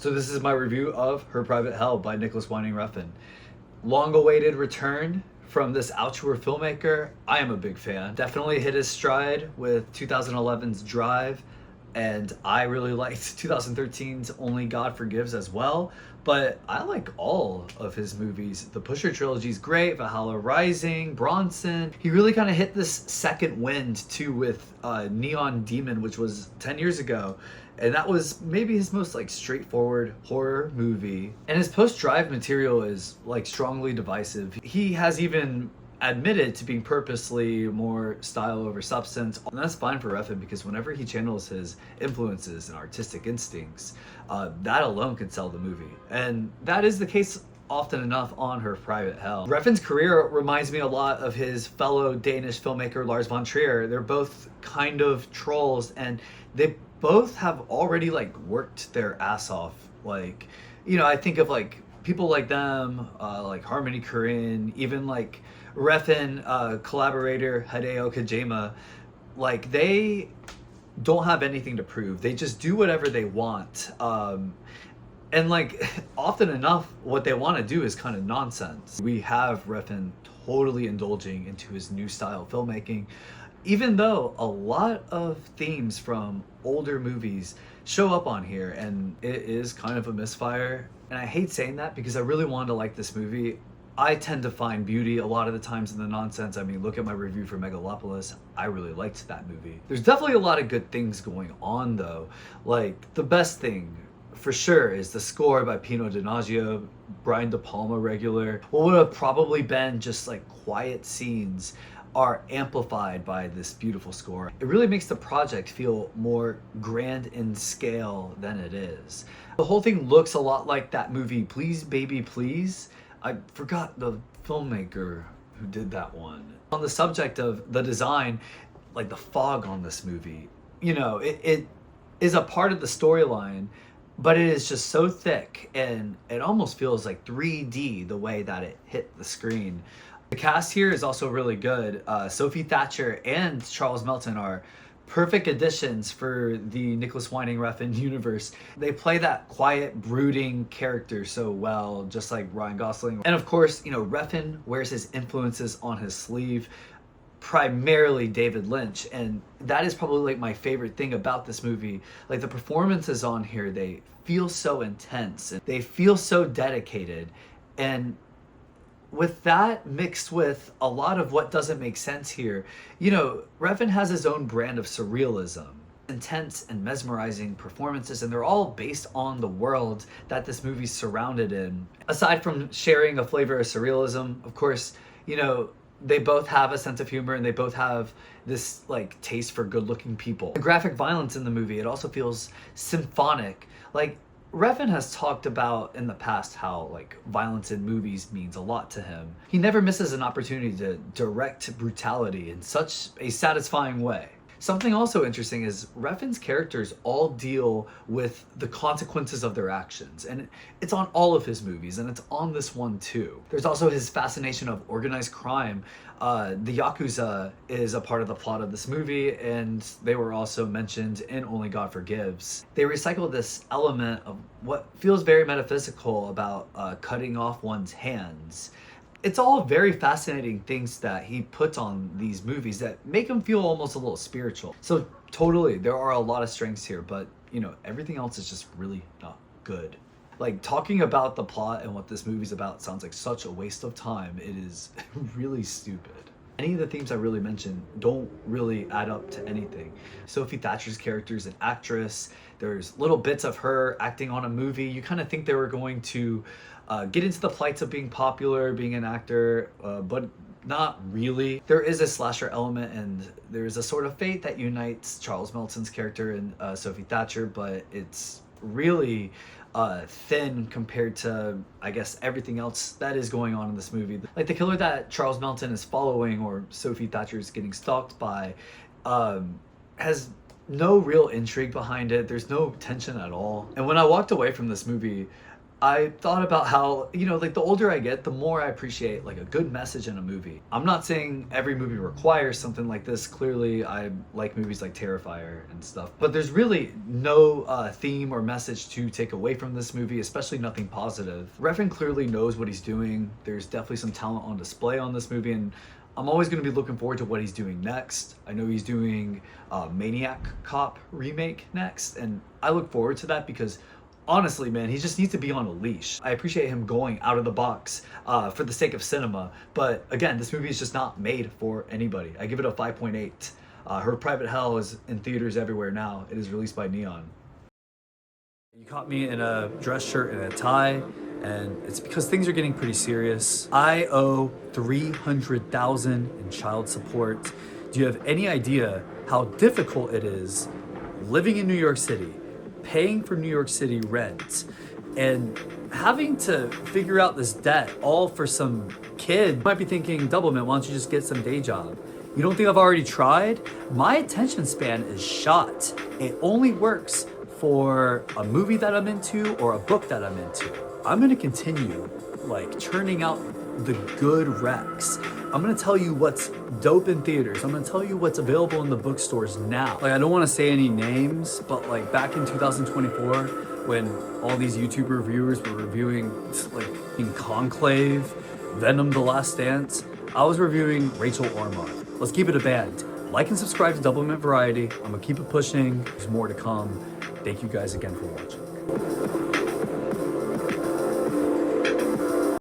So this is my review of Her Private Hell by Nicolas Refn. Long-awaited return from this auteur filmmaker. I am a big fan. Definitely hit his stride with 2011's Drive, and I really liked 2013's Only God Forgives as well. But I like all of his movies. The Pusher trilogy is great, Valhalla Rising, Bronson. He really kind of hit this second wind too with Neon Demon, which was 10 years ago. And that was maybe his most like straightforward horror movie. And his post-Drive material is like strongly divisive. He has even admitted to being purposely more style over substance. And that's fine for Refn because whenever he channels his influences and artistic instincts, that alone could sell the movie. And that is the case often enough on Her Private Hell. Refn's career reminds me a lot of his fellow Danish filmmaker Lars von Trier. They're both kind of trolls, and they both have already like worked their ass off. Like, you know, I think of like people like them, like Harmony Korine, even like Refn collaborator Hideo Kojima. Like, they don't have anything to prove. They just do whatever they want. And like often enough, what they want to do is kind of nonsense. We have Refn totally indulging into his new style filmmaking, even though a lot of themes from older movies show up on here, and it is kind of a misfire. And I hate saying that because I really wanted to like this movie. I tend to find beauty a lot of the times in the nonsense. I mean, look at my review for Megalopolis. I really liked that movie. There's definitely a lot of good things going on though. Like, the best thing for sure is the score by Pino Donaggio, Brian De Palma regular. What would have probably been just like quiet scenes are amplified by this beautiful score. It really makes the project feel more grand in scale than it is. The whole thing looks a lot like that movie Please Baby Please. I forgot the filmmaker who did that one. On the subject of the design, like the fog on this movie, you know, it is a part of the storyline, but it is just so thick, and it almost feels like 3D the way that it hit the screen. The cast here is also really good. Sophie, Thatcher, and Charles Melton are perfect additions for the Nicolas Refn universe. They play that quiet, brooding character so well, just like Ryan Gosling. And of course, you know, Refn wears his influences on his sleeve, primarily David Lynch, and that is probably like my favorite thing about this movie. Like, the performances on here, they feel so intense, and they feel so dedicated, and with that mixed with a lot of what doesn't make sense here, you know, Refn has his own brand of surrealism, intense and mesmerizing performances, and they're all based on the world that this movie's surrounded in. Aside from sharing a flavor of surrealism, of course, you know, they both have a sense of humor, and they both have this like taste for good-looking people. The graphic violence in the movie, it also feels symphonic. Like, Refn has talked about in the past how like violence in movies means a lot to him. He never misses an opportunity to direct brutality in such a satisfying way. Something also interesting is Refn's characters all deal with the consequences of their actions, and it's on all of his movies, and it's on this one too. There's also his fascination of organized crime. The Yakuza is a part of the plot of this movie, and they were also mentioned in Only God Forgives. They recycle this element of what feels very metaphysical about cutting off one's hands. It's all very fascinating things that he puts on these movies that make him feel almost a little spiritual. So totally, there are a lot of strengths here, but you know, everything else is just really not good. Like, talking about the plot and what this movie's about sounds like such a waste of time. It is really stupid. Any of the themes I really mentioned don't really add up to anything. Sophie Thatcher's character is an actress. There's little bits of her acting on a movie. You kind of think they were going to get into the plights of being popular, being an actor, but not really. There is a slasher element, and there's a sort of fate that unites Charles Melton's character and Sophie Thatcher, but it's really thin compared to, I guess, everything else that is going on in this movie. Like, the killer that Charles Melton is following, or Sophie Thatcher is getting stalked by, has no real intrigue behind it. There's no tension at all. And when I walked away from this movie, I thought about how, you know, like the older I get, the more I appreciate like a good message in a movie. I'm not saying every movie requires something like this. Clearly, I like movies like Terrifier and stuff. But there's really no theme or message to take away from this movie, especially nothing positive. Refn clearly knows what he's doing. There's definitely some talent on display on this movie, and I'm always going to be looking forward to what he's doing next. I know he's doing Maniac Cop remake next, and I look forward to that because honestly, man, he just needs to be on a leash. I appreciate him going out of the box for the sake of cinema, but again, this movie is just not made for anybody. I give it a 5.8. Her Private Hell is in theaters everywhere now. It is released by Neon. You caught me in a dress shirt and a tie, and it's because things are getting pretty serious. I owe $300,000 in child support. Do you have any idea how difficult it is living in New York City, paying for New York City rent, and having to figure out this debt all for some kid? You might be thinking, Doublemint, why don't you just get some day job? You don't think I've already tried? My attention span is shot. It only works for a movie that I'm into or a book that I'm into. I'm gonna continue like churning out the good recs. I'm gonna tell you what's dope in theaters. I'm gonna tell you what's available in the bookstores now. Like, I don't wanna say any names, but like back in 2024, when all these YouTube reviewers were reviewing like in Conclave, Venom: The Last Dance, I was reviewing Rachel Ormond. Let's keep it a band. Like and subscribe to Doublemint Variety. I'm gonna keep it pushing. There's more to come. Thank you guys again for watching.